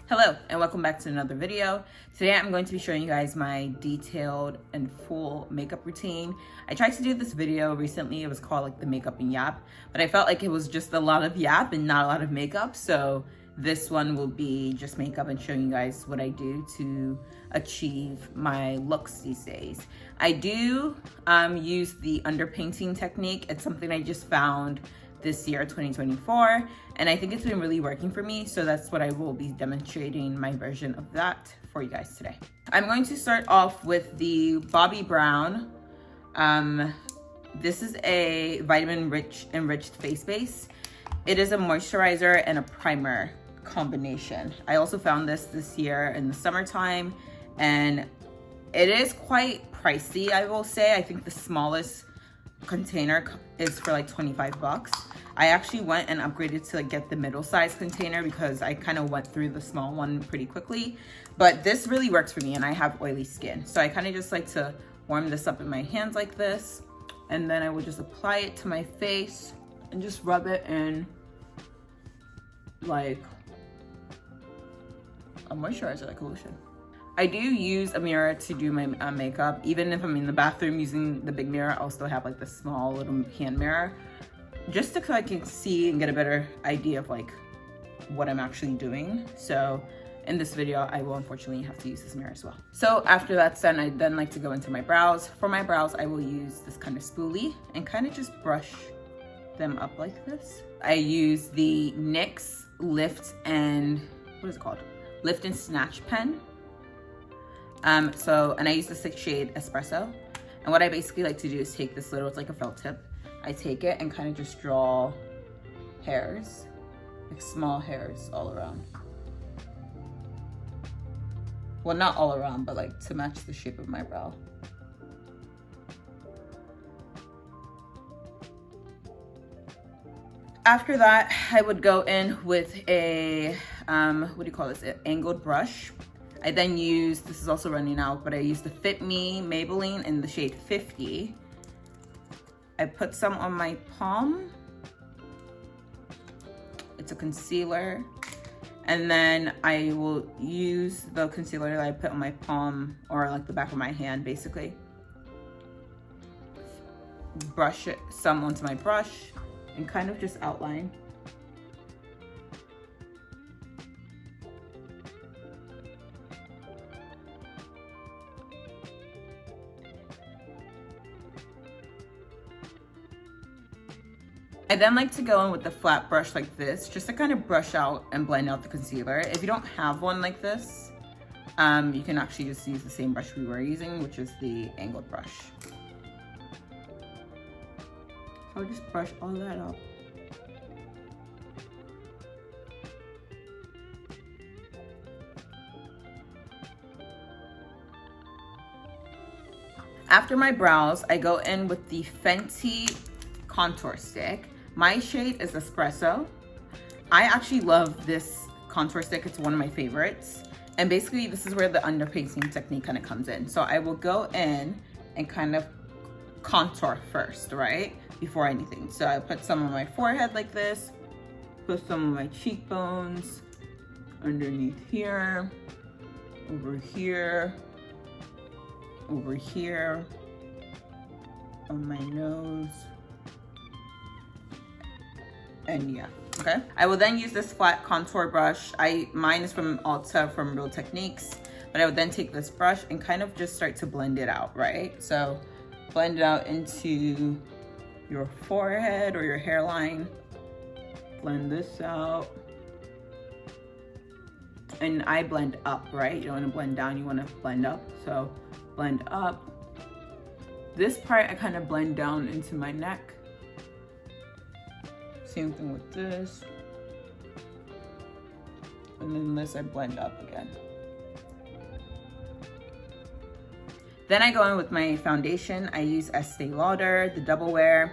Hello and welcome back to another video. Today I'm going to be showing you guys my detailed and full makeup routine. I tried to do this video recently. It was called like the makeup and yap, but I felt like it was just a lot of yap and not a lot of makeup. So this one will be just makeup and showing you guys what I do to achieve my looks these days. I do use the underpainting technique. It's something I just found this year, 2024, and I think it's been really working for me, so that's what I will be demonstrating my version of that for you guys today. I'm going to start off with the Bobbi Brown. This is a vitamin enriched face base. It is a moisturizer and a primer combination. I also found this year in the summertime, and it is quite pricey, I will say. I think the smallest container is for like 25 bucks. I actually went and upgraded to like get the middle size container because I kind of went through the small one pretty quickly, but this really works for me and I have oily skin, so I kind of just like to warm this up in my hands like this, and then I would just apply it to my face and just rub it in like a moisturizer, like a lotion. I do use a mirror to do my makeup. Even if I'm in the bathroom using the big mirror, I'll still have like the small little hand mirror, just so I can see and get a better idea of like what I'm actually doing. So in this video, I will unfortunately have to use this mirror as well. So after that's done, I then like to go into my brows. For my brows, I will use this kind of spoolie and kind of just brush them up like this. I use the NYX Lift and Snatch pen. And I use the 6 shade espresso. And what I basically like to do is take this little, it's like a felt tip. I take it and kind of just draw hairs, like small hairs all around. Well, not all around, but like to match the shape of my brow. After that, I would go in with a, an angled brush. I then use, this is also running out, but I use the FitMe Maybelline in the shade 50. I put some on my palm. It's a concealer. And then I will use the concealer that I put on my palm, or like the back of my hand basically. Brush it some onto my brush and kind of just outline. I then like to go in with the flat brush like this, just to kind of brush out and blend out the concealer. If you don't have one like this, you can actually just use the same brush we were using, which is the angled brush. So I'll just brush all that out. After my brows, I go in with the Fenty Contour Stick. My shade is Espresso. I actually love this contour stick. It's one of my favorites. And basically this is where the underpainting technique kind of comes in. So I will go in and kind of contour first, right? Before anything. So I put some on my forehead like this, put some on my cheekbones, underneath here, over here, over here, on my nose. And yeah, okay. I will then use this flat contour brush. Mine is from Ulta, from Real Techniques, but I would then take this brush and kind of just start to blend it out, right? So blend it out into your forehead or your hairline. Blend this out. And I blend up, right? You don't want to blend down, you want to blend up. So blend up. This part I kind of blend down into my neck. Same thing with this. And then this I blend up again. Then I go in with my foundation. I use Estée Lauder, the Double Wear.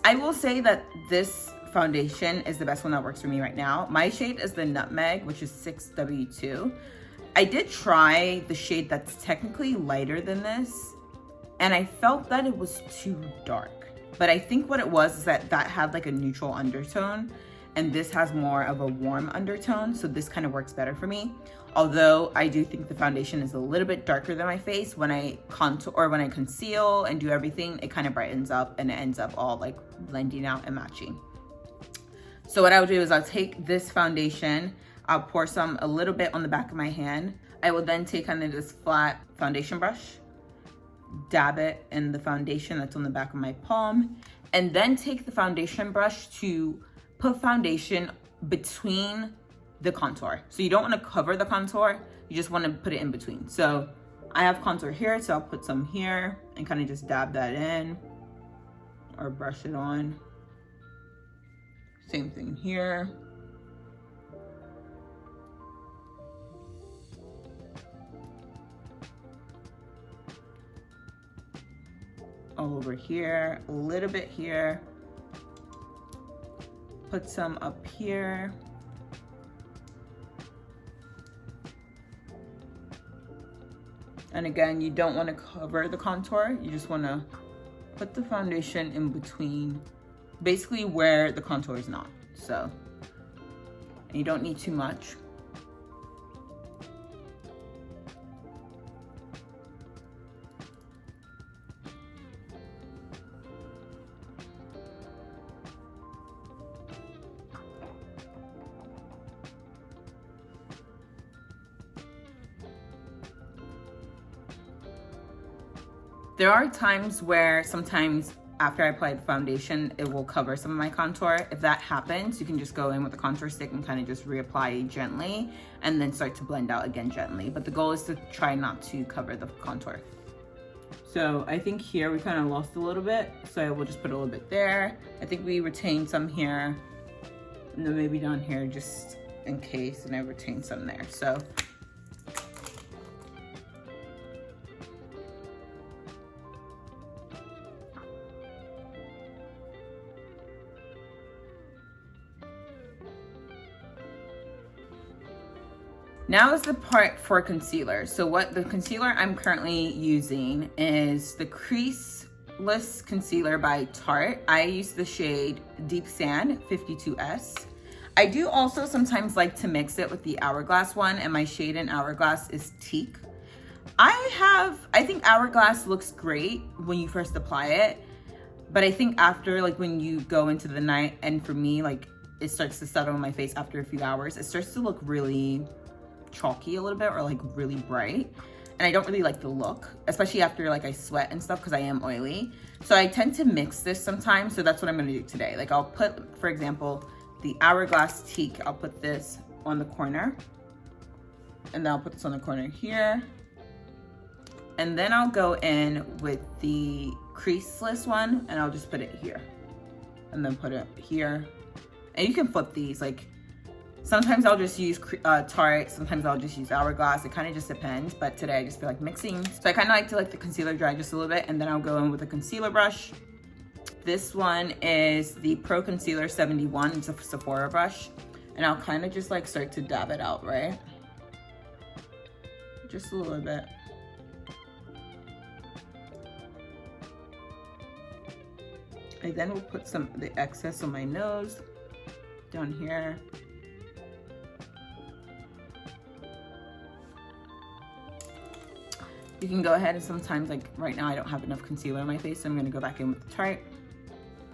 I will say that this foundation is the best one that works for me right now. My shade is the Nutmeg, which is 6W2. I did try the shade that's technically lighter than this, and I felt that it was too dark. But I think what it was is that had like a neutral undertone, and this has more of a warm undertone, so this kind of works better for me. Although I do think the foundation is a little bit darker than my face. When I contour or when I conceal and do everything, it kind of brightens up and it ends up all like blending out and matching. So what I'll do is I'll take this foundation, I'll pour some a little bit on the back of my hand. I will then take kind of this flat foundation brush, dab it in the foundation that's on the back of my palm, and then take the foundation brush to put foundation between the contour. So you don't want to cover the contour, you just want to put it in between. So I have contour here, so I'll put some here and kind of just dab that in or brush it on. Same thing here. All over here, a little bit here. Put some up here. And again, you don't want to cover the contour. You just want to put the foundation in between, basically where the contour is not. So, and you don't need too much. There are times where sometimes after I apply the foundation, it will cover some of my contour. If that happens, you can just go in with a contour stick and kind of just reapply gently and then start to blend out again gently. But the goal is to try not to cover the contour. So I think here we kind of lost a little bit, so we'll just put a little bit there. I think we retained some here, and then maybe down here just in case, and I retained some there. So now is the part for concealer. So what the concealer I'm currently using is the Creaseless Concealer by Tarte. I use the shade Deep Sand 52S. I do also sometimes like to mix it with the Hourglass one, and my shade in Hourglass is Teak. I think Hourglass looks great when you first apply it, but I think after, like when you go into the night, and for me, like it starts to settle on my face after a few hours, it starts to look really chalky a little bit, or like really bright, and I don't really like the look, especially after like I sweat and stuff because I am oily. So I tend to mix this sometimes, so that's what I'm going to do today. Like I'll put, for example, the Hourglass Teak, I'll put this on the corner, and then I'll put this on the corner here, and then I'll go in with the Creaseless one and I'll just put it here, and then put it here. And you can flip these, like sometimes I'll just use Tarte, sometimes I'll just use Hourglass. It kind of just depends, but today I just feel like mixing. So I kind of like to let the concealer dry just a little bit, and then I'll go in with a concealer brush. This one is the Pro Concealer 71. It's a Sephora brush, and I'll kind of just like start to dab it out, right? Just a little bit. I then will put some of the excess on my nose down here. You can go ahead and sometimes, like right now I don't have enough concealer on my face, so I'm gonna go back in with the Tarte,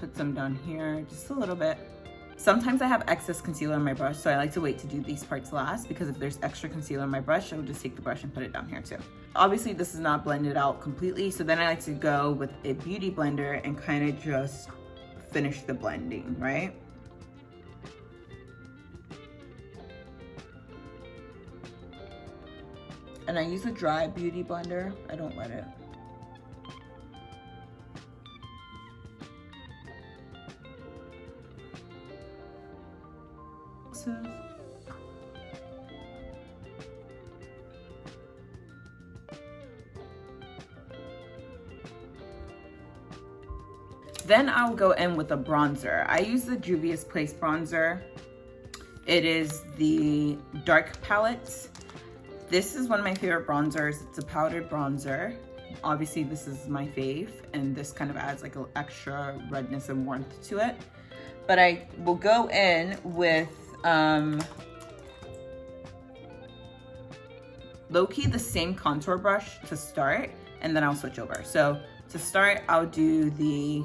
put some down here, just a little bit. Sometimes I have excess concealer on my brush, so I like to wait to do these parts last, because if there's extra concealer on my brush, I will just take the brush and put it down here too. Obviously this is not blended out completely, so then I like to go with a beauty blender and kind of just finish the blending, right? And I use a dry beauty blender, I don't wet it. Then I'll go in with a bronzer. I use the Juvia's Place bronzer. It is the dark palette. This is one of my favorite bronzers. It's a powdered bronzer. Obviously this is my fave, and this kind of adds like an extra redness and warmth to it. But I will go in with low-key the same contour brush to start, and then I'll switch over. So to start, I'll do the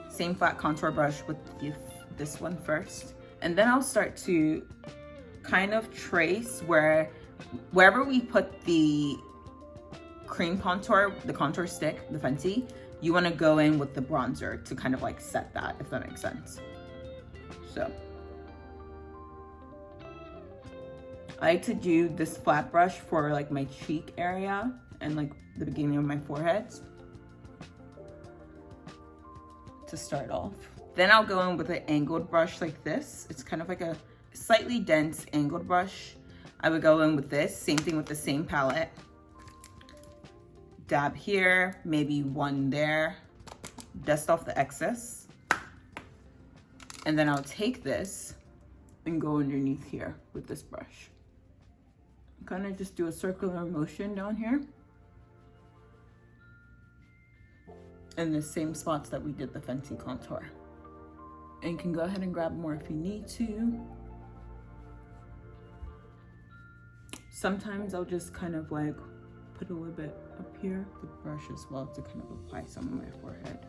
same flat contour brush with this one first. And then I'll start to kind of trace wherever we put the cream contour, the contour stick, the Fenty, you want to go in with the bronzer to kind of like set that, if that makes sense. So I like to do this flat brush for like my cheek area and like the beginning of my forehead to start off. Then I'll go in with an angled brush like this. It's kind of like a slightly dense angled brush. I would go in with this, same thing with the same palette. Dab here, maybe one there, dust off the excess. And then I'll take this and go underneath here with this brush. Kind of just do a circular motion down here. In the same spots that we did the Fenty contour. And you can go ahead and grab more if you need to. Sometimes I'll just kind of like put a little bit up here, the brush as well, to kind of apply some on my forehead.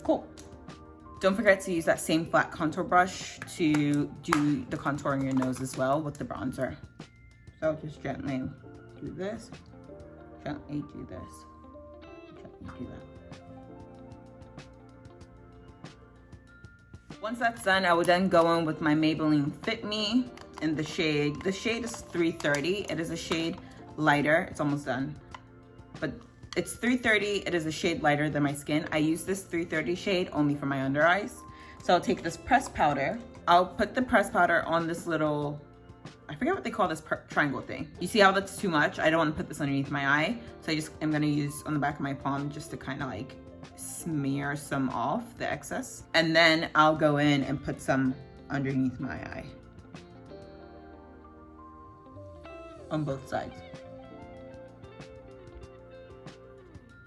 Cool. Don't forget to use that same flat contour brush to do the contour on your nose as well with the bronzer. So just gently do this, gently do this, gently do that. Once that's done, I will then go in with my Maybelline FitMe in the shade is 330. It is a shade lighter. It's almost done. But it's 330. It is a shade lighter than my skin. I use this 330 shade only for my under eyes. So I'll take this pressed powder. I'll put the pressed powder on this little, I forget what they call this triangle thing. You see how that's too much? I don't want to put this underneath my eye. So I just am going to use on the back of my palm just to kind of like smear some off the excess. And then I'll go in and put some underneath my eye. On both sides.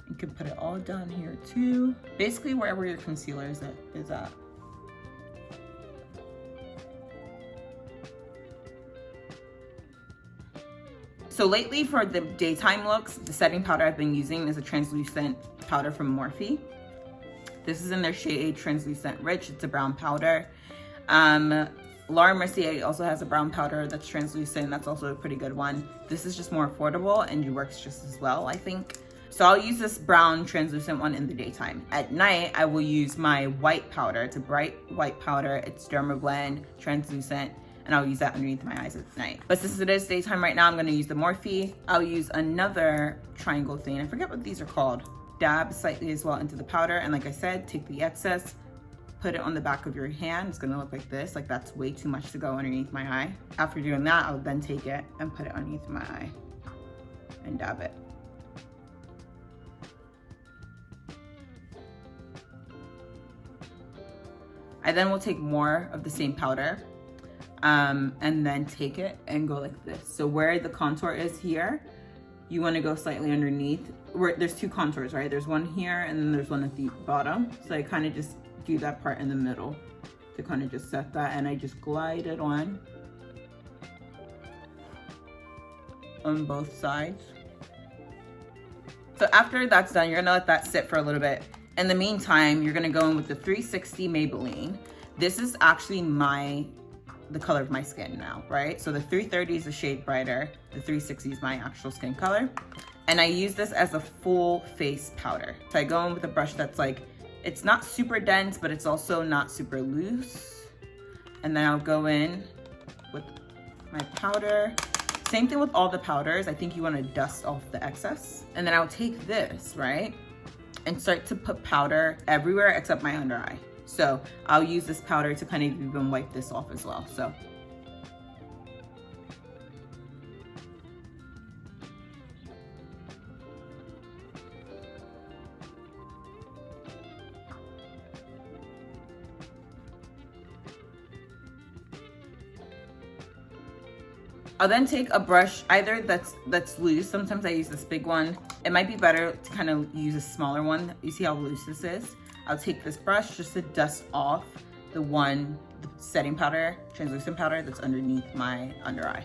You can put it all down here too. Basically wherever your concealer is at. So lately for the daytime looks, the setting powder I've been using is a translucent powder from Morphe. This is in their shade Translucent Rich. It's a brown powder. Laura Mercier also has a brown powder that's translucent. That's also a pretty good one. This is just more affordable and it works just as well, I think. So I'll use this brown translucent one in the daytime. At night, I will use my white powder. It's a bright white powder. It's Dermablend, translucent, and I'll use that underneath my eyes at night. But since it is daytime right now, I'm gonna use the Morphe. I'll use another triangle thing. I forget what these are called. Dab slightly as well into the powder. And like I said, take the excess, put it on the back of your hand. It's gonna look like this. Like that's way too much to go underneath my eye. After doing that, I'll then take it and put it underneath my eye and dab it. I then will take more of the same powder and then take it and go like this. So where the contour is here, you want to go slightly underneath. Where there's two contours, right? There's one here and then there's one at the bottom. So I kind of just do that part in the middle to kind of just set that, and I just glide it on both sides. So after that's done, you're gonna let that sit for a little bit. In the meantime, you're gonna go in with the 360 Maybelline. This is actually the color of my skin now, right? So the 330 is a shade brighter. The 360 is my actual skin color. And I use this as a full face powder. So I go in with a brush that's like, it's not super dense, but it's also not super loose. And then I'll go in with my powder. Same thing with all the powders. I think you wanna dust off the excess. And then I'll take this, right? And start to put powder everywhere except my under eye. So I'll use this powder to kind of even wipe this off as well. So I'll then take a brush either that's loose. Sometimes I use this big one. it might be better to kind of use a smaller one. You see how loose this is? I'll take this brush just to dust off the setting powder, translucent powder that's underneath my under eye.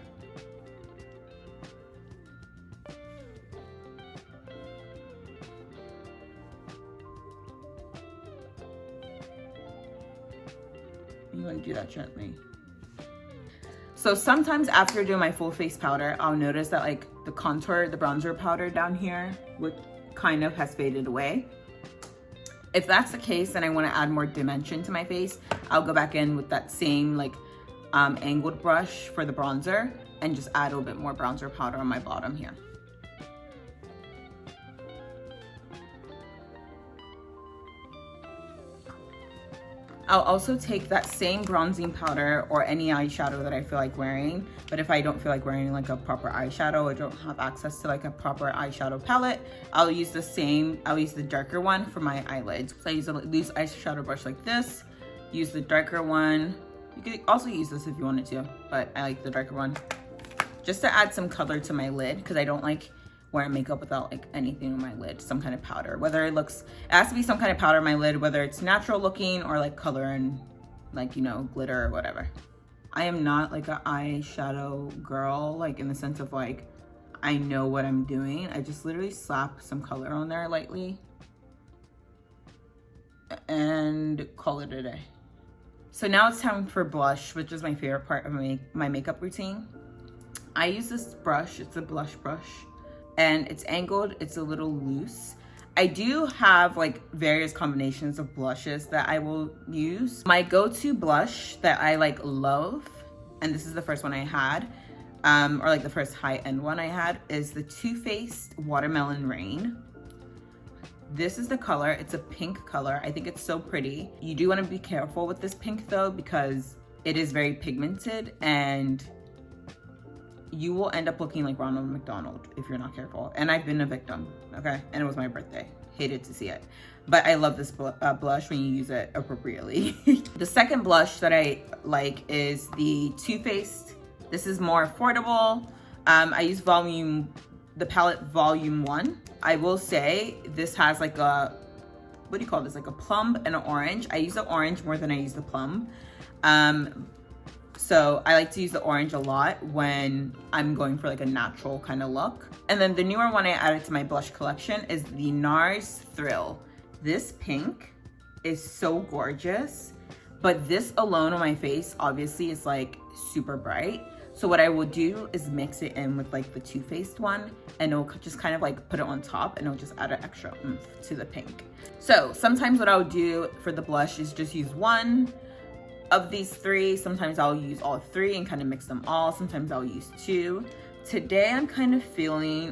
You want to do that gently. So sometimes after doing my full face powder, I'll notice that like the bronzer powder down here kind of has faded away. If that's the case, then I want to add more dimension to my face. I'll go back in with that same like angled brush for the bronzer and just add a little bit more bronzer powder on my bottom here. I'll also take that same bronzing powder or any eyeshadow that I feel like wearing, but if I don't feel like wearing like a proper eyeshadow or don't have access to like a proper eyeshadow palette, I'll use the darker one for my eyelids. So I use a loose eyeshadow brush like this, use the darker one. You could also use this if you wanted to, but I like the darker one. Just to add some color to my lid, because I don't like wearing makeup without like anything on my lid, some kind of powder. It has to be some kind of powder on my lid, whether it's natural looking or like color and like, you know, glitter or whatever. I am not like an eyeshadow girl, like in the sense of like, I know what I'm doing. I just literally slap some color on there lightly and call it a day. So now it's time for blush, which is my favorite part of my makeup routine. I use this brush, it's a blush brush, and it's angled, it's a little loose. I do have like various combinations of blushes that I will use. My go-to blush that I like love, and this is the first one I had, or like the first high-end one I had, is the Too Faced Watermelon Rain. This is the color, it's a pink color. I think it's so pretty. You do wanna be careful with this pink though, because it is very pigmented and you will end up looking like Ronald McDonald if you're not careful. And I've been a victim, okay? And it was my birthday. Hated to see it. But I love this blush when you use it appropriately. The second blush that I like is the Too Faced. This is more affordable. I use the palette Volume 1. I will say this has like a, what do you call this? Like a plum and an orange. I use the orange more than I use the plum. So I like to use the orange a lot when I'm going for like a natural kind of look. And then the newer one I added to my blush collection is the Nars Thrill. This pink is so gorgeous, but this alone on my face obviously is like super bright. So what I will do is mix it in with like the Too Faced one, and it'll just kind of like put it on top, and it'll just add an extra oomph to the pink. So sometimes what I'll do for the blush is just use one of these three. Sometimes I'll use all three and kind of mix them all. Sometimes I'll use two. Today I'm kind of feeling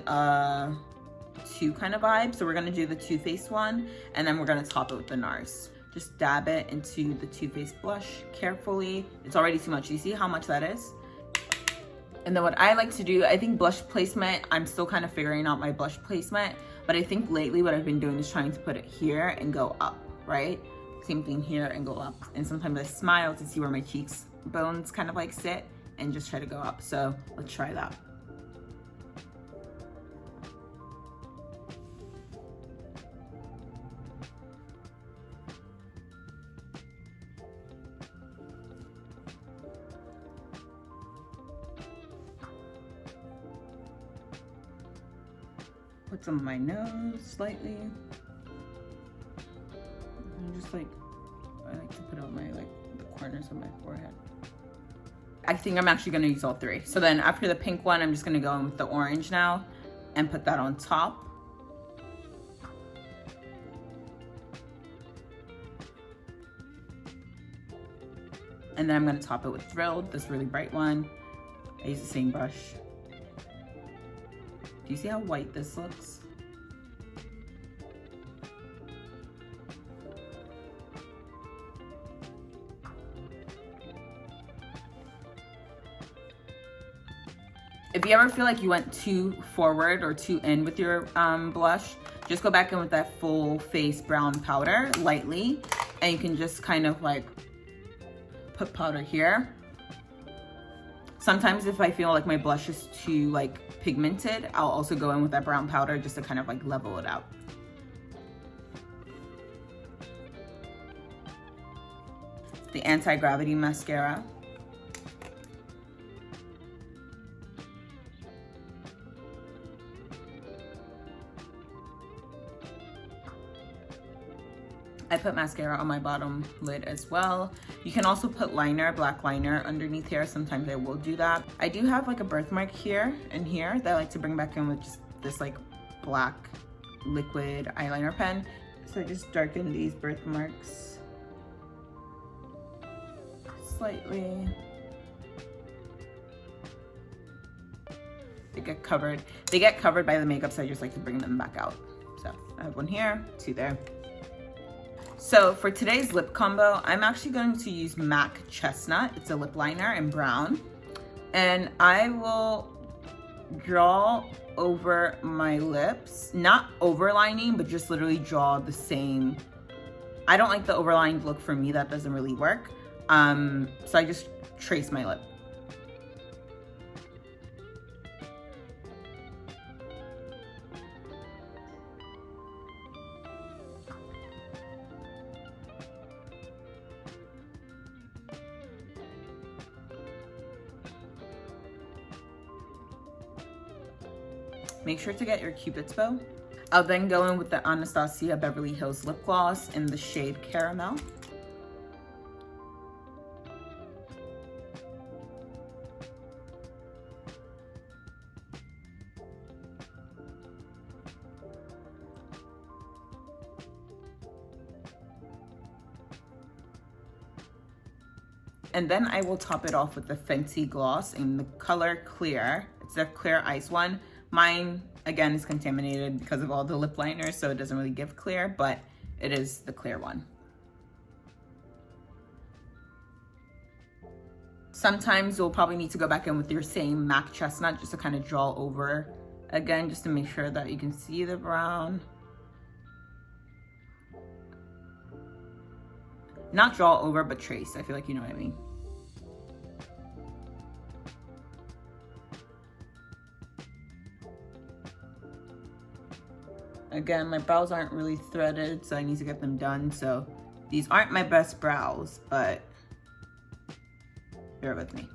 two kind of vibe. So we're gonna do the Too Faced one, and then we're gonna top it with the Nars. Just dab it into the Too Faced blush carefully. It's already too much. You see how much that is? And then what I like to do, I think blush placement, I'm still kind of figuring out my blush placement, but I think lately what I've been doing is trying to put it here and go up, right? Same thing here and go up. And sometimes I smile to see where my cheeks bones kind of like sit and just try to go up. So let's try that. Put some on my nose slightly. And just like, I like to put on my like the corners of my forehead. I think I'm actually gonna use all three. So then after the pink one, I'm just gonna go in with the orange now and put that on top. And then I'm gonna top it with Thrilled, this really bright one. I use the same brush. Do you see how white this looks? If you ever feel like you went too forward or too in with your blush, just go back in with that full face brown powder lightly, and you can just kind of like put powder here. Sometimes if I feel like my blush is too like pigmented, I'll also go in with that brown powder just to kind of like level it out. The Anti-Gravity Mascara. I put mascara on my bottom lid as well. You can also put liner, black liner underneath here. Sometimes I will do that. I do have like a birthmark here and here that I like to bring back in with just this like black liquid eyeliner pen. So I just darken these birthmarks slightly. They get covered by the makeup, so I just like to bring them back out. So I have one here, two there. So for today's lip combo, I'm actually going to use MAC Chestnut. It's a lip liner in brown. And I will draw over my lips, not overlining, but just literally draw the same. I don't like the overlined look for me, that doesn't really work. So I just trace my lip. Make sure to get your Cupid's bow. I'll then go in with the Anastasia Beverly Hills lip gloss in the shade Caramel. And then I will top it off with the Fenty gloss in the color Clear. It's the Clear Ice one. Mine, again, is contaminated because of all the lip liners, so it doesn't really give clear, but it is the clear one. Sometimes you'll probably need to go back in with your same MAC Chestnut just to kind of draw over again, just to make sure that you can see the brown. Not draw over, but trace. I feel like you know what I mean. Again, my brows aren't really threaded, so I need to get them done. So these aren't my best brows, but bear with me.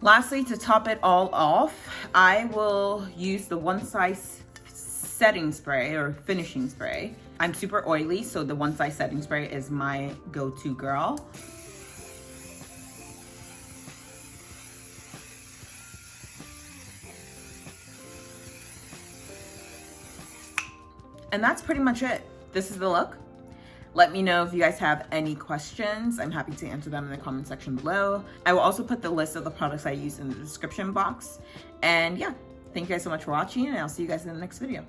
Lastly, to top it all off, I will use the One Size setting spray or finishing spray. I'm super oily, so the One Size setting spray is my go-to girl. And that's pretty much it. This is the look. Let me know if you guys have any questions. I'm happy to answer them in the comment section below. I will also put the list of the products I use in the description box. And yeah, thank you guys so much for watching, and I'll see you guys in the next video.